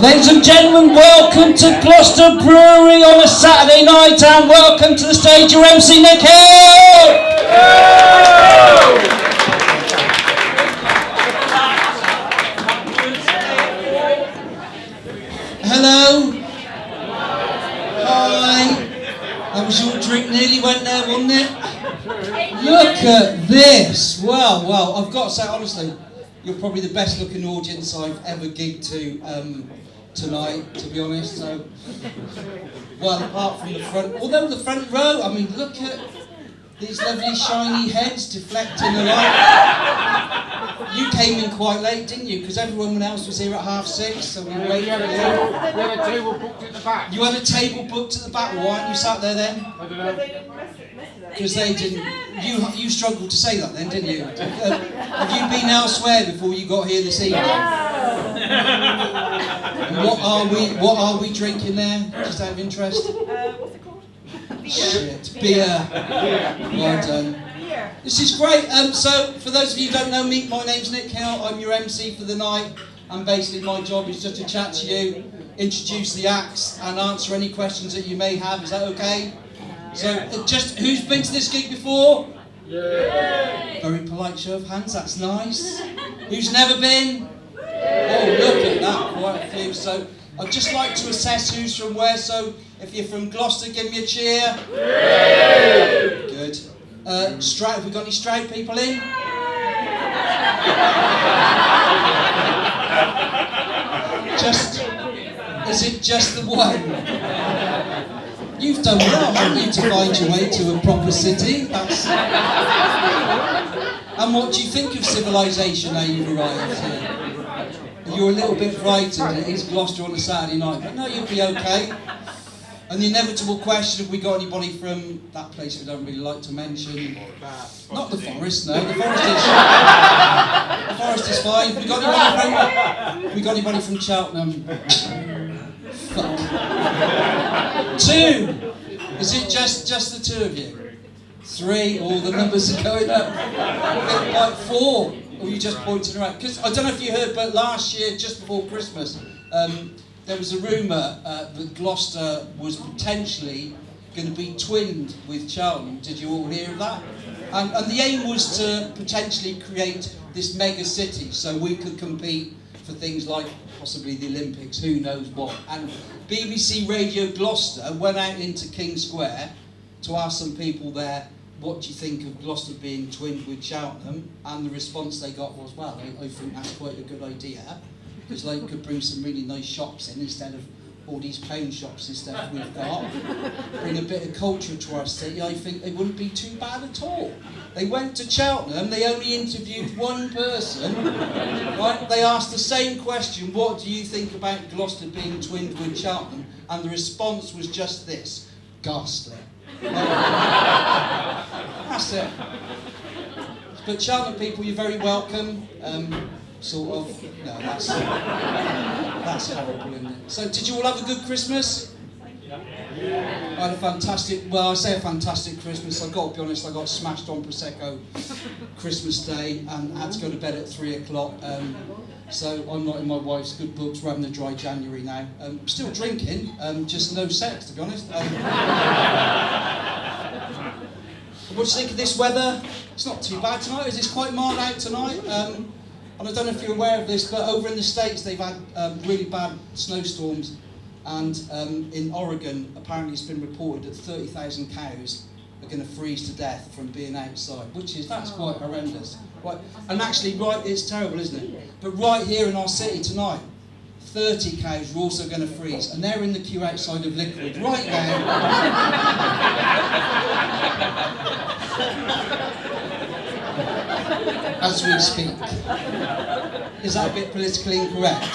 Ladies and gentlemen, welcome to Gloucester Brewery on a Saturday night, and welcome to the stage your MC Nik Intro. Hello. Hi. That was your drink, nearly went there, wasn't it? Look at this. Well, I've got to say, honestly, you're probably the best looking audience I've ever gigged to tonight, to be honest. So, well, apart from the front, although the front row, I mean, look at these lovely shiny heads deflecting the light. You came in quite late, didn't you? Because everyone else was here at 6:30, so we waited. We had a table booked at the back. You had a table booked at the back. Why aren't you sat there then? I don't know. Because they didn't. You struggled to say that then, didn't you? Have you been elsewhere before you got here this evening? What are we drinking there? Just out of interest. What's it called? Shit, beer. Well done. This is great. So, for those of you who don't know me, my name's Nik Hill. I'm your MC for the night, and basically my job is just to chat to you, introduce the acts, and answer any questions that you may have. Is that okay? So, just who's been to this gig before? Yeah. Very polite show of hands. That's nice. Who's never been? Oh, look at that, quite a few. So, I'd just like to assess who's from where. So, if you're from Gloucester, give me a cheer. Good. Stroud, have we got any Stroud people in? Is it just the one? You've done well, haven't you, to find your way to a proper city? And what do you think of civilization now you've arrived here? You're a little bit frightened. It is Gloucester on a Saturday night, but no, you'll be okay. And the inevitable question, have we got anybody from that place we don't really like to mention? Not the Forest, no. The Forest is fine. We got anybody from Cheltenham? Fuck. 2. Is it just the 2 of you? 3. All the numbers are going up. Like 4. Or are you just pointing around? Because I don't know if you heard, but last year, just before Christmas, there was a rumour that Gloucester was potentially going to be twinned with Cheltenham. Did you all hear of that? And the aim was to potentially create this mega city so we could compete for things like possibly the Olympics, who knows what. And BBC Radio Gloucester went out into King Square to ask some people there, what do you think of Gloucester being twinned with Cheltenham? And the response they got was, well, I think that's quite a good idea, because they could bring some really nice shops in instead of all these pound shops and stuff we've got. Bring a bit of culture to our city. I think it wouldn't be too bad at all. They went to Cheltenham, they only interviewed one person, right? They asked the same question, what do you think about Gloucester being twinned with Cheltenham? And the response was just this, ghastly. That's it. But Cheltenham people, you're very welcome. Sort of. No, that's horrible, isn't it? So, did you all have a good Christmas? Yeah. I had a fantastic, well, I say a fantastic Christmas. I've got to be honest, I got smashed on Prosecco Christmas Day and had to go to bed at 3 o'clock. So I'm not in my wife's good books. We're having a dry January now. Still drinking, just no sex, to be honest. What do you think of this weather? It's not too bad tonight. It's quite mild out tonight. And I don't know if you're aware of this, but over in the States they've had really bad snowstorms. And in Oregon, apparently it's been reported that 30,000 cows are going to freeze to death from being outside, that's quite horrendous. Right. And actually, it's terrible, isn't it? But right here in our city tonight, 30 cows are also going to freeze, and they're in the queue outside of Liquid right now. As we speak. Is that a bit politically incorrect?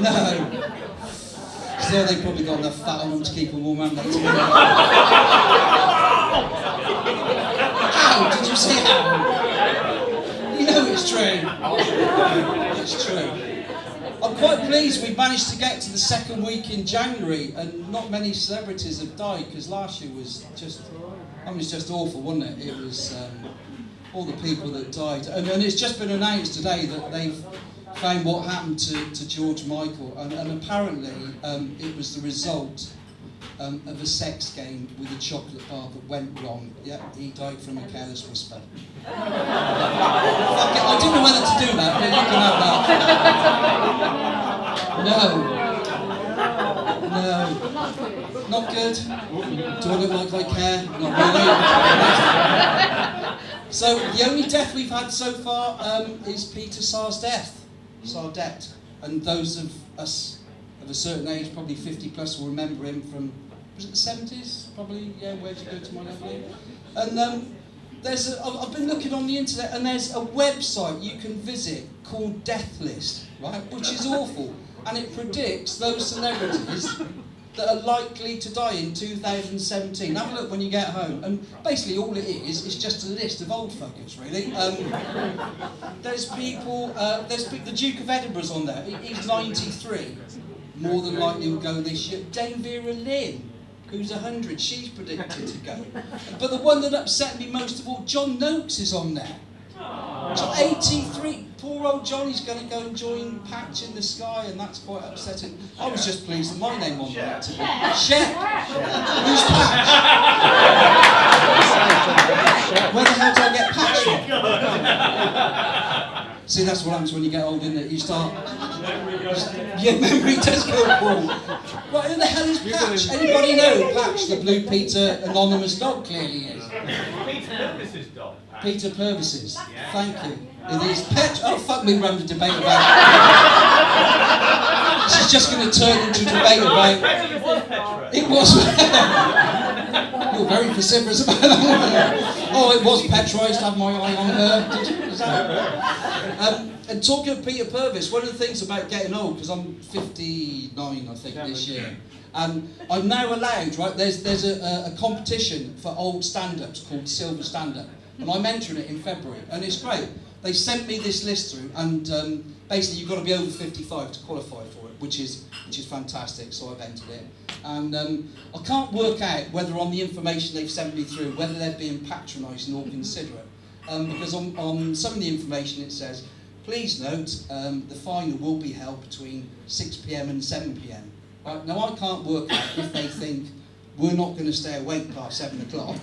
No. So they probably got enough fat on them to keep them warm, haven't they? Ow! Did you see how? You know it's true. It's true. I'm quite pleased we've managed to get to the second week in January, and not many celebrities have died, because last year was just awful, wasn't it? It was all the people that died. And it's just been announced today that they've found what happened to George Michael, and apparently it was the result of a sex game with a chocolate bar that went wrong. Yeah, he died from a careless whisper. Okay, I didn't know whether to do that, but you can have that. No, not good. Do I look like I care? Not really. So the only death we've had so far is Peter Sardet, and those of us of a certain age, probably 50 plus, will remember him from, was it the 70s? Probably, yeah, Where'd You Go to My Lovely? And I've been looking on the internet, and there's a website you can visit called Death List, right, which is awful, and it predicts those celebrities that are likely to die in 2017. Have a look when you get home, and basically all it is just a list of old fuckers, really. There's people, the Duke of Edinburgh's on there, he's 93, more than likely will go this year. Dame Vera Lynn, who's 100, she's predicted to go. But the one that upset me most of all, John Noakes is on there. So 83, poor old Johnny's going to go and join Patch in the Sky, and that's quite upsetting. I was just pleased that my name on there. Shep! Who's Patch? Where the hell do I get Patch from? See, that's what happens when you get old, isn't it? You start... Yeah, memory does go wrong. Right, who the hell is Patch? Anybody know Patch, the Blue Peter anonymous dog, clearly is? Peter Purvis's dog. Peter Purvis's. Thank you. It is Pet. Oh, fuck me, we're having a debate about it. She's just going to turn into a debate about it. It was. You're very vociferous about that. Oh, it was Petra. I used to have my eye on her. Is that and talking of Peter Purvis, one of the things about getting old, because I'm 59, I think, this year, and I'm now allowed, right, there's a competition for old stand-ups called Silver Stand-Up, and I'm entering it in February, and it's great. They sent me this list through, and basically you've got to be over 55 to qualify for it, which is fantastic, so I've entered it. And I can't work out whether on the information they've sent me through, whether they're being patronising or considerate, because on some of the information it says, please note, the final will be held between 6 p.m. and 7 p.m. Right, now I can't work out if they think we're not going to stay awake past 7 o'clock,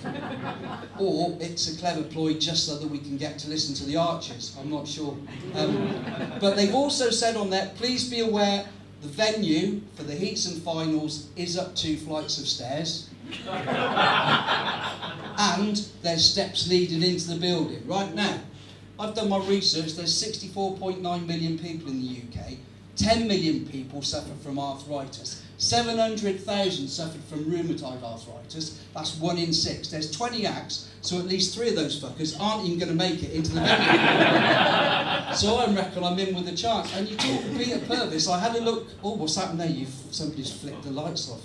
or it's a clever ploy just so that we can get to listen to the Archers. I'm not sure. But they've also said on there, please be aware the venue for the heats and finals is up 2 flights of stairs. And there's steps leading into the building. Right now, I've done my research, there's 64.9 million people in the UK, 10 million people suffer from arthritis, 700,000 suffered from rheumatoid arthritis, that's 1 in 6. There's 20 acts, so at least 3 of those fuckers aren't even going to make it into the venue. So I reckon I'm in with a chance. And you talk to Peter Purvis, I had a look, oh, what's happened there? Somebody's flicked the lights off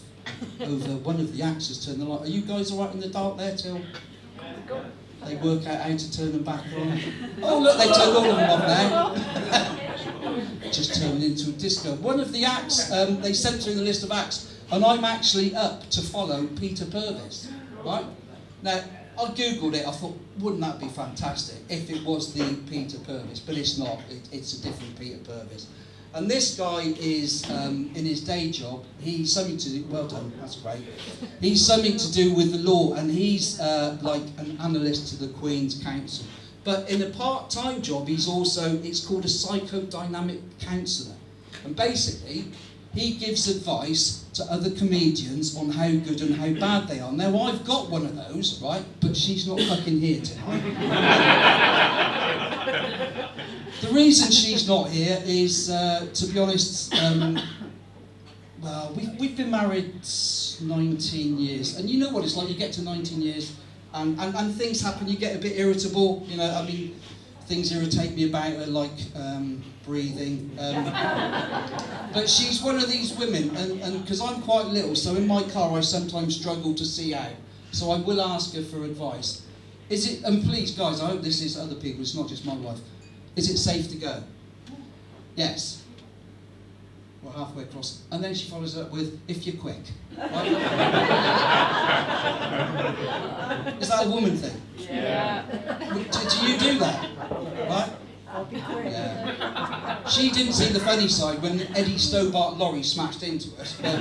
over one of the acts has turned the light. Are you guys all right in the dark there till they work out how to turn them back on? Oh look, they turned all of them off now. Just turned into a disco. One of the acts, they sent through the list of acts, and I'm actually up to follow Peter Purvis, right? Now, I googled it, I thought, wouldn't that be fantastic if it was the Peter Purvis, but it's not, it's a different Peter Purvis. And this guy is, in his day job, he's something to do, well done, that's great. He's something to do with the law, and he's like an analyst to the Queen's Council. But in a part-time job, he's also, it's called a psychodynamic counsellor. And basically, he gives advice to other comedians on how good and how bad they are. Now, I've got one of those, right, but she's not fucking here tonight. The reason she's not here is, to be honest, well, we've been married 19 years, and you know what it's like, you get to 19 years, and things happen, you get a bit irritable, you know, I mean, things irritate me about her, like breathing, but she's one of these women, and because I'm quite little, so in my car I sometimes struggle to see out, so I will ask her for advice. Is it, and please guys, I hope this is other people, it's not just my wife, is it safe to go? Yes. We're halfway across. And then she follows up with, if you're quick. Right? Is that a woman thing? Yeah. Do you do that? Right? I'll be quick. Yeah. She didn't see the funny side when Eddie Stobart lorry smashed into us. There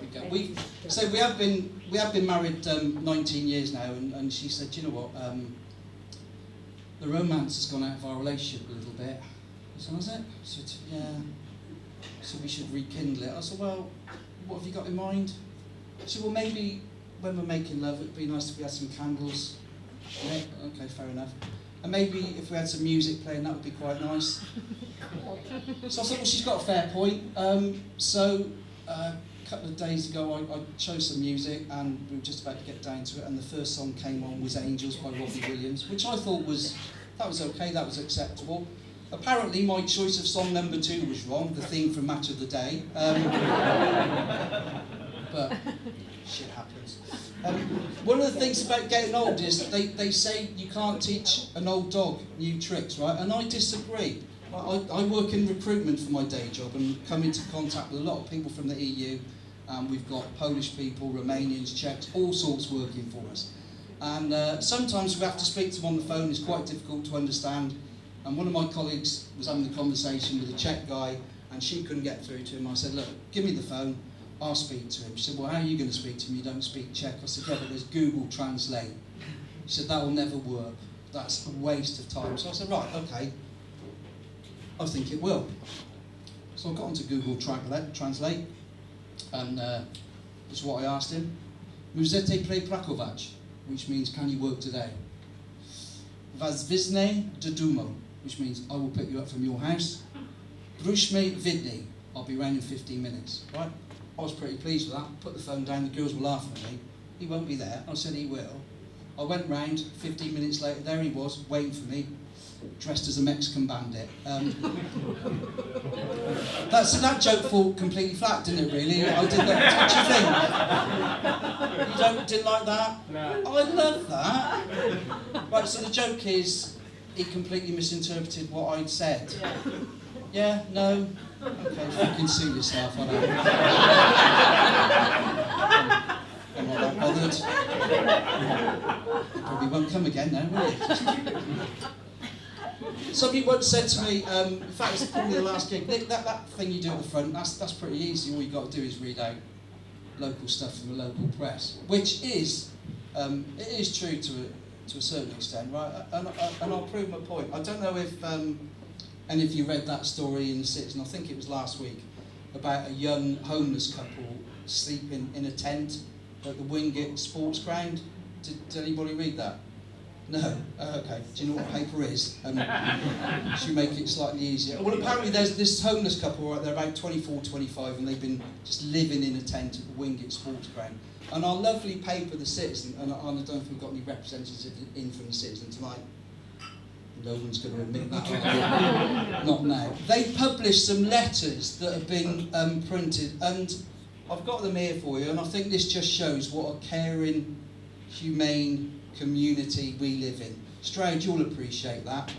we go. We have been married 19 years now, and she said, you know what? The romance has gone out of our relationship a little bit. I said, has it? She said, yeah. So we should rekindle it. I said, well, what have you got in mind? She said, well, maybe when we're making love, it'd be nice if we had some candles. Yeah, okay, fair enough. And maybe if we had some music playing, that would be quite nice. So I thought, well, she's got a fair point. So a couple of days ago, I chose some music, and we were just about to get down to it, and the first song came on was Angels by Robbie Williams, which I thought was okay, that was acceptable. Apparently, my choice of song number 2 was wrong, the theme from Match of the Day. But shit happens. One of the things about getting old is they say you can't teach an old dog new tricks, right? And I disagree. I work in recruitment for my day job and come into contact with a lot of people from the EU. We've got Polish people, Romanians, Czechs, all sorts working for us. And sometimes we have to speak to them on the phone. It's quite difficult to understand. And one of my colleagues was having a conversation with a Czech guy, and she couldn't get through to him. I said, look, give me the phone, I'll speak to him. She said, well, how are you going to speak to him? You don't speak Czech. I said, yeah, but there's Google Translate. She said, that will never work. That's a waste of time. So I said, right, okay. I think it will. So I got onto Google Translate, and this is what I asked him. Můžete pracovat, which means, can you work today? Was vezme do domu, which means, I will pick you up from your house. Rushme vidni, I'll be around in 15 minutes. Right? I was pretty pleased with that. Put the phone down, the girls were laughing at me. He won't be there. I said he will. I went round, 15 minutes later, there he was, waiting for me, dressed as a Mexican bandit. That joke fell completely flat, didn't it, really? I did that. What do you think? You didn't like that? No. I love that. Right, so the joke is, he completely misinterpreted what I'd said. Yeah? No? Okay, fucking suit yourself, I know. I'm not that bothered. Probably won't come again now, will you? Somebody once said to me, in fact it's probably the last gig, Nick, that thing you do at the front, that's pretty easy. All you got to do is read out local stuff from the local press, which is, it is true to a certain extent, right? And I'll prove my point. I don't know if any of you read that story in the Citizen, I think it was last week, about a young homeless couple sleeping in a tent at the Wingate sports ground. Did anybody read that? No? Okay. Do you know what paper is? Should make it slightly easier. Well, apparently there's this homeless couple, right, they're about 24, 25, and they've been just living in a tent at the Wingate sports ground. And our lovely paper, The Citizen, and I don't know if we've got any representatives in from The Citizen tonight. No one's going to admit that, are they? Not now. They published some letters that have been printed, and I've got them here for you, and I think this just shows what a caring, humane community we live in. Stroud, you'll appreciate that.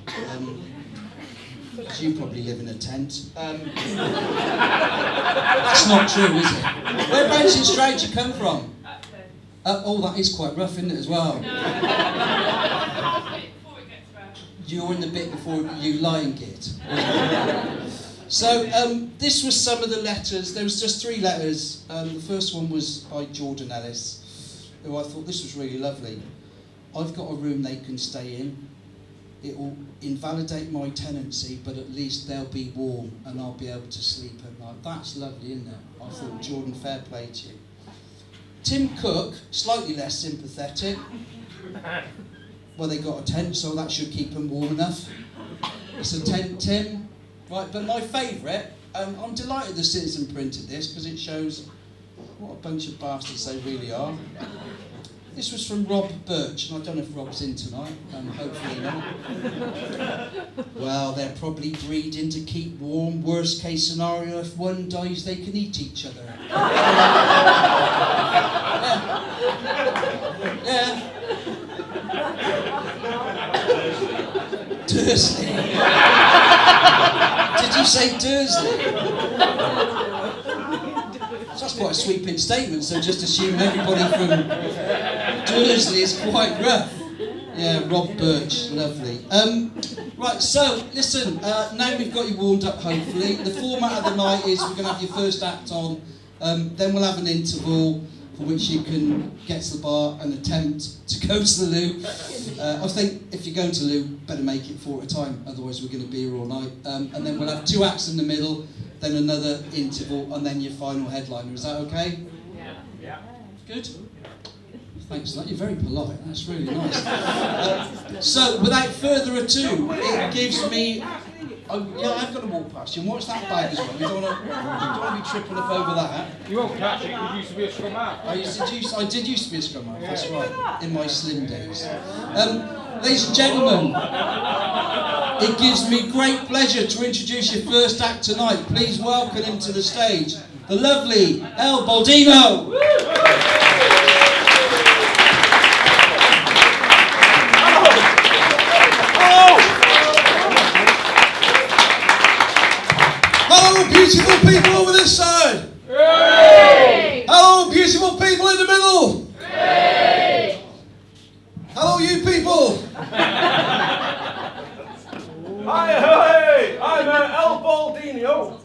You probably live in a tent. That's not true, is it? Whereabouts in Stroud you come from? Oh, that is quite rough, isn't it, as well? You're in the bit before you lying git. So this was some of the letters. There was just 3 letters. The first one was by Jordan Ellis, who I thought this was really lovely. I've got a room they can stay in. It will invalidate my tenancy, but at least they'll be warm and I'll be able to sleep at night. That's lovely, isn't it? I thought, Jordan, fair play to you. Tim Cook, slightly less sympathetic. Well, they got a tent, so that should keep them warm enough. It's a tent, Tim. Right, but my favourite, I'm delighted the Citizen printed this because it shows what a bunch of bastards they really are. This was from Rob Birch, and I don't know if Rob's in tonight, hopefully not. Well, they're probably breeding to keep warm. Worst case scenario, if one dies, they can eat each other. Yeah. Dursley. Did you say Dursley? So that's quite a sweeping statement, so just assume everybody from Dursley is quite rough. Yeah, Rob Birch, lovely. Right, so listen, now we've got you warmed up hopefully. The format of the night is we're going to have your first act on, then we'll have an interval for which you can get to the bar and attempt to go to the loo. I think if you're going to loo, better make it 4 at a time, otherwise we're going to be here all night. And then we'll have 2 acts in the middle, then another interval, and then your final headliner. Is that okay? Yeah. Good? Thanks for that, you're very polite, that's really nice. So, without further ado, it gives me... Oh, yeah, I've got to walk past you. And what's that bag as well? You don't want to be tripping up over that. You won't catch it, you used to be a scrum half. I did used to be a scrum half, that's right, in my slim days. Ladies and gentlemen, it gives me great pleasure to introduce your first act tonight. Please welcome him to the stage, the lovely El Baldino. Hello, beautiful people over this side. Hooray! Hello, beautiful people in the middle. Hooray! Hello, you people. Hi, I'm El Baldino.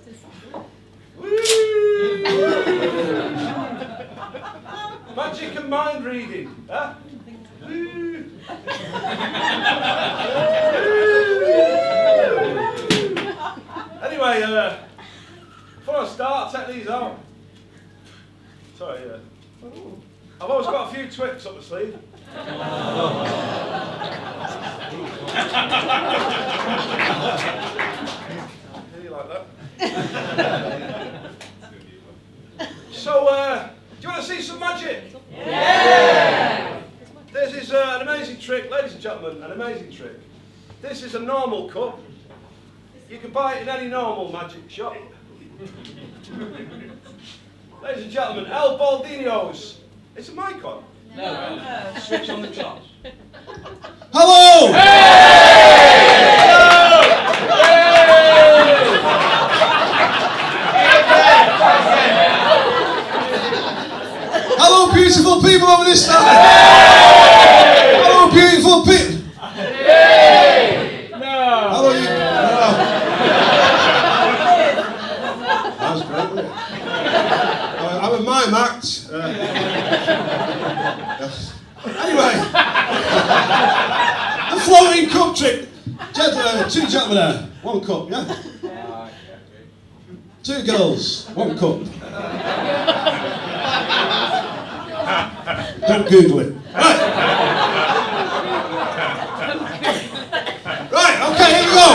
Magic and mind reading, huh? Anyway, before I start, I'll take these out. Sorry, I've always got a few tricks up my sleeve. You like that? So, do you want to see some magic? Yeah! This is an amazing trick, ladies and gentlemen, an amazing trick. This is a normal cup. You can buy it in any normal magic shop. Ladies and gentlemen, El Baldino's. It's a mic on. No. Switch on the top. Hello. Hello, beautiful people over this side. Hello, beautiful people. Hello, you. That was great, wasn't it? I'm a mime act. Anyway, the floating cup trick. Gentlemen, 2 gentlemen there, 1 cup, yeah? 2 girls, 1 cup. Don't Google it. Right, okay, here we go.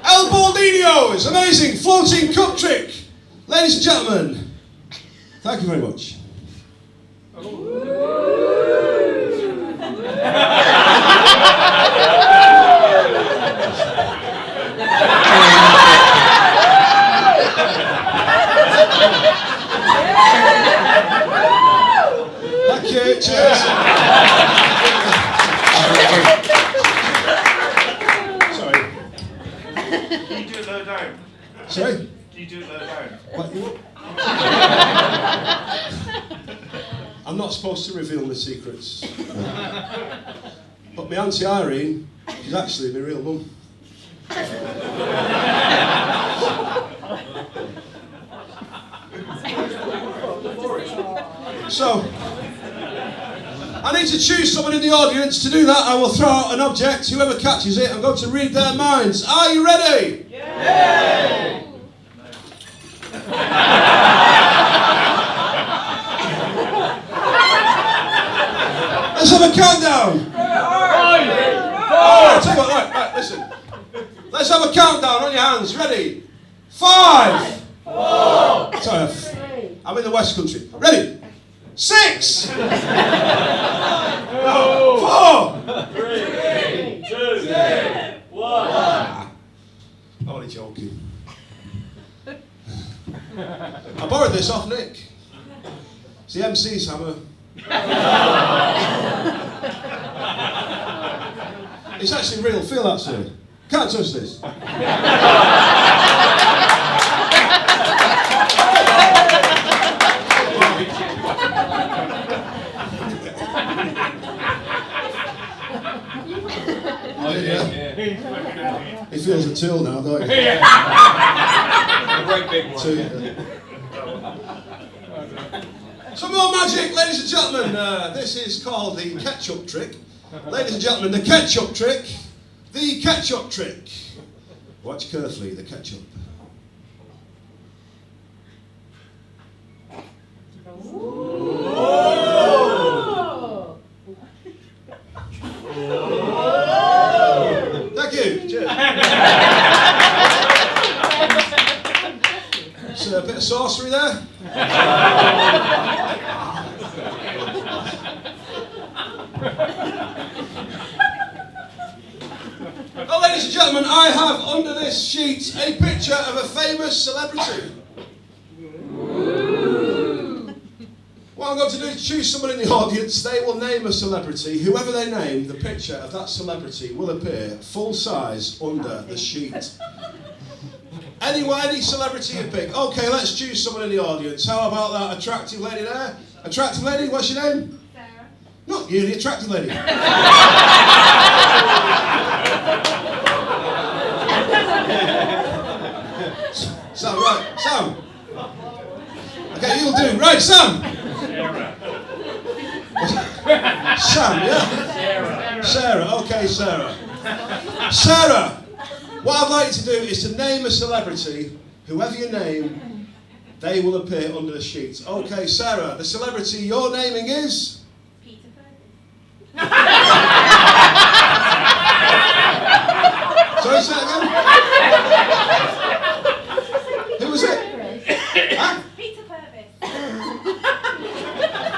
El Baldino's amazing floating cup trick. Ladies and gentlemen, thank you very much. Thank you, cheers. Sorry. Can you do it low down? Sorry? Can you do it low down? What? I'm not supposed to reveal my secrets. But my Auntie Irene is actually my real mum. So, I need to choose someone in the audience. To do that, I will throw out an object. Whoever catches it, I'm going to read their minds. Are you ready? Yeah! Let's have a countdown. 5, 4, 4. Right, listen. Let's have a countdown on your hands. Ready? 5, 4. Sorry, I'm in the West Country. Ready? 6, 4. 3, 2, 1. I'm only joking. I borrowed this off Nick. It's the MC's hammer. It's actually real. Feel that, sir. Can't touch this. Yeah. He feels a tool now, don't he? A great big one. Some more magic, ladies and gentlemen. This is called the ketchup trick. Ladies and gentlemen, the ketchup trick. The ketchup trick. Watch carefully, the ketchup. Thank you. Cheers. So a bit of sorcery there. Well, ladies and gentlemen, I have under this sheet a picture of a famous celebrity. What I'm going to do is choose someone in the audience. They will name a celebrity. Whoever they name, the picture of that celebrity will appear full size under the sheet. Any celebrity you pick. Okay, let's choose someone in the audience. How about that attractive lady there? Attractive lady, what's your name? Sarah. Not you, the attractive lady. Sam, right, Sam. Okay, you'll do. Right, Sam. Sam, yeah? Sarah, okay, Sarah. Sarah, what I'd like you to do is to name a celebrity. Whoever you name, they will appear under the sheet. Okay, Sarah, the celebrity you're naming is? Peter Fergus. Sorry, say that again? Who was it? Huh? Peter Purvis.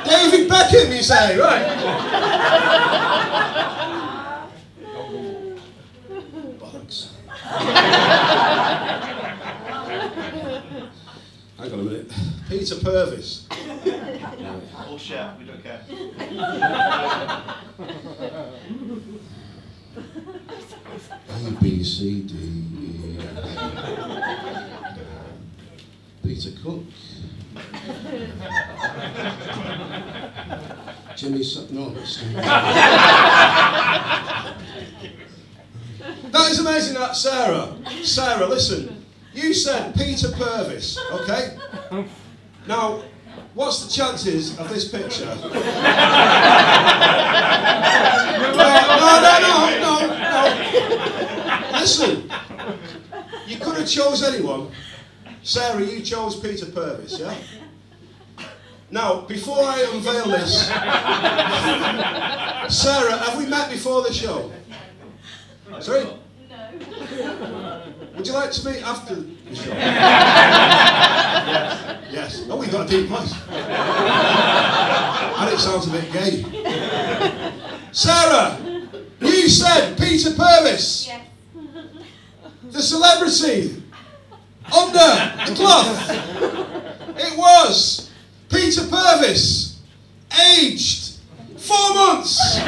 David Beckham, you say? Right. Bollocks. Hang on a minute. Peter Purvis. All shit, we don't care. A, B, C, D, E, F. Peter Cook. Jimmy no, that's That is amazing, that, Sarah. Sarah, listen. You said Peter Purvis, okay? Now, what's the chances of this picture? No. Listen. You could have chose anyone. Sarah, you chose Peter Purvis, yeah? Now, before I unveil this, Sarah, have we met before the show? Sorry? No. Would you like to meet after the show? Yes. Oh, we've got a deep voice. And it sounds a bit gay. Sarah, you said Peter Purvis. Yes. The celebrity under the cloth. It was Peter Purvis, aged 4 months.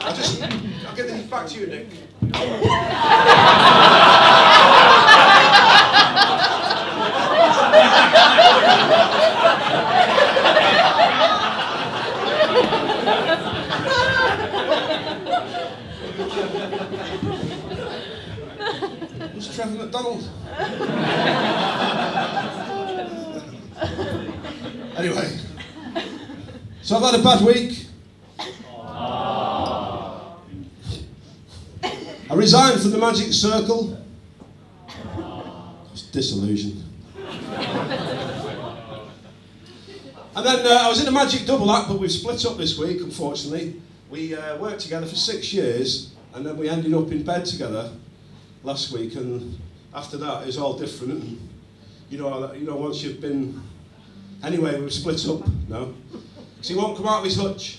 I'll get these back to you, Nick. Who's Trevor McDonald? Anyway, so I've had a bad week. I resigned from the Magic Circle. I was disillusioned. And then I was in a Magic Double Act, but we've split up this week, unfortunately. We worked together for 6 years, and then we ended up in bed together last week, and after that it was all different. And, you know, once you've been... Anyway, we've split up now. So he won't come out of his hutch.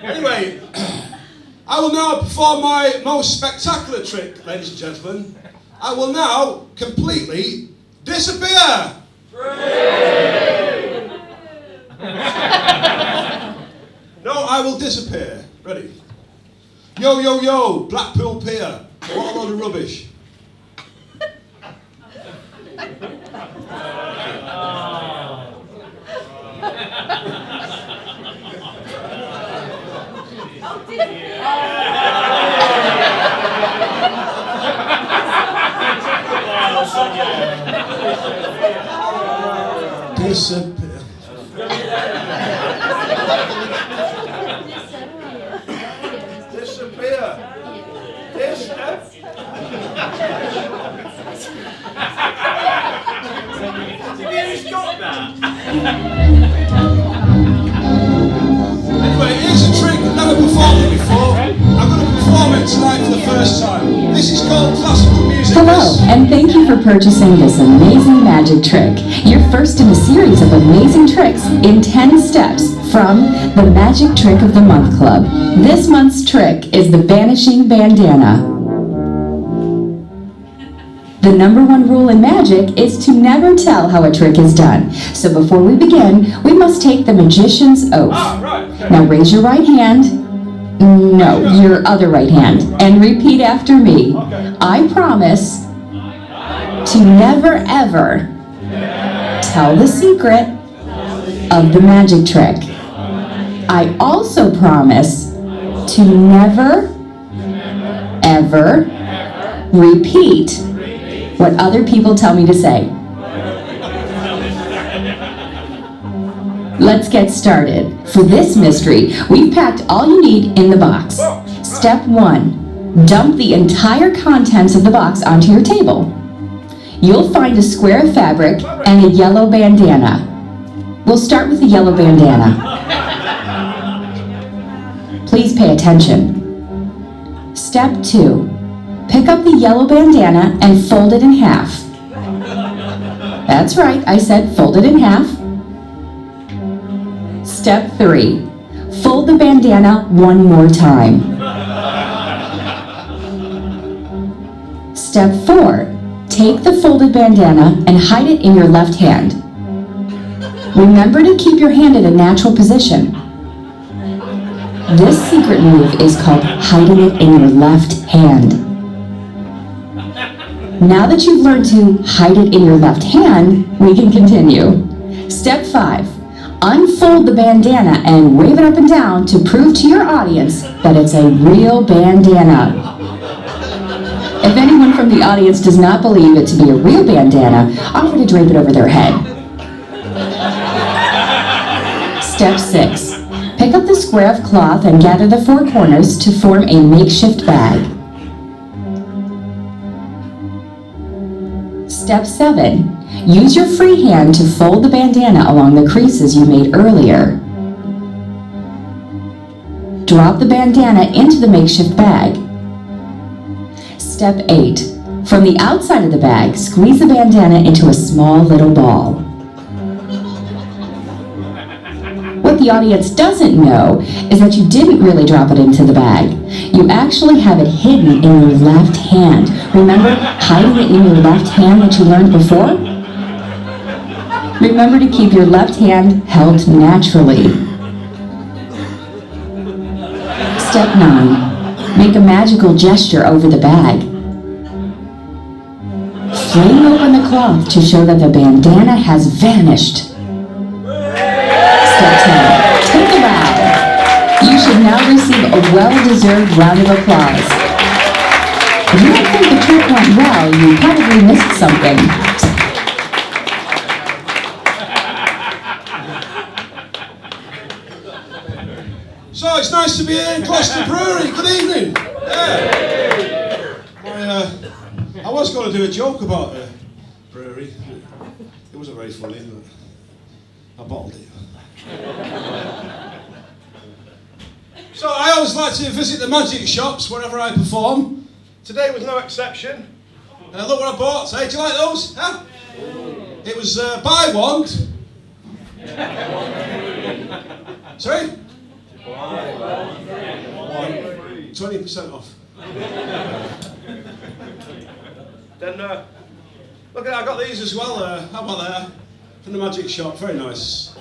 Anyway, I will now perform my most spectacular trick, ladies and gentlemen. I will now completely disappear. No, I will disappear. Ready? Yo, yo, yo, Blackpool Pier. What a load of rubbish. Disappear. Disappear. He's got that. Anyway, here's a trick I've never performed it before. I'm going to perform it tonight for the first time. This is called classical music. Hello, and thank you for purchasing this amazing magic trick. Your first in a series of amazing tricks in 10 steps from the Magic Trick of the Month Club. This month's trick is the Vanishing Bandana. The number one rule in magic is to never tell how a trick is done. So before we begin, we must take the magician's oath. Now raise your right hand. No, your other right hand. And repeat after me. I promise to never ever tell the secret of the magic trick. I also promise to never ever repeat what other people tell me to say. Let's get started. For this mystery, we've packed all you need in the box. Step 1. Dump the entire contents of the box onto your table. You'll find a square of fabric and a yellow bandana. We'll start with the yellow bandana. Please pay attention. Step 2. Pick up the yellow bandana and fold it in half. That's right, I said fold it in half. Step 3. Fold the bandana one more time. Step 4. Take the folded bandana and hide it in your left hand. Remember to keep your hand in a natural position. This secret move is called hiding it in your left hand. Now that you've learned to hide it in your left hand, we can continue. Step 5. Unfold the bandana and wave it up and down to prove to your audience that it's a real bandana. If anyone from the audience does not believe it to be a real bandana, offer to drape it over their head. Step 6. Pick up the square of cloth and gather the four corners to form a makeshift bag. Step 7. Use your free hand to fold the bandana along the creases you made earlier. Drop the bandana into the makeshift bag. Step 8. From the outside of the bag, squeeze the bandana into a small little ball. What the audience doesn't know is that you didn't really drop it into the bag. You actually have it hidden in your left hand. Remember hiding it in your left hand that you learned before? Remember to keep your left hand held naturally. Step 9. Make a magical gesture over the bag. Fling open the cloth to show that the bandana has vanished. Step 10. Take a bow. You should now receive a well-deserved round of applause. If you don't think the trick went well, you probably missed something. So it's nice to be here in Gloucester Brewery. Good evening. I was going to do a joke about the brewery. It wasn't very funny, but I bottled it. So I always like to visit the magic shops whenever I perform. Today was no exception. Look what I bought. Hey, do you like those? Huh? It was buy one. Sorry? 20% off. Then, Look at I got these as well. How about that? From the magic shop. Very nice.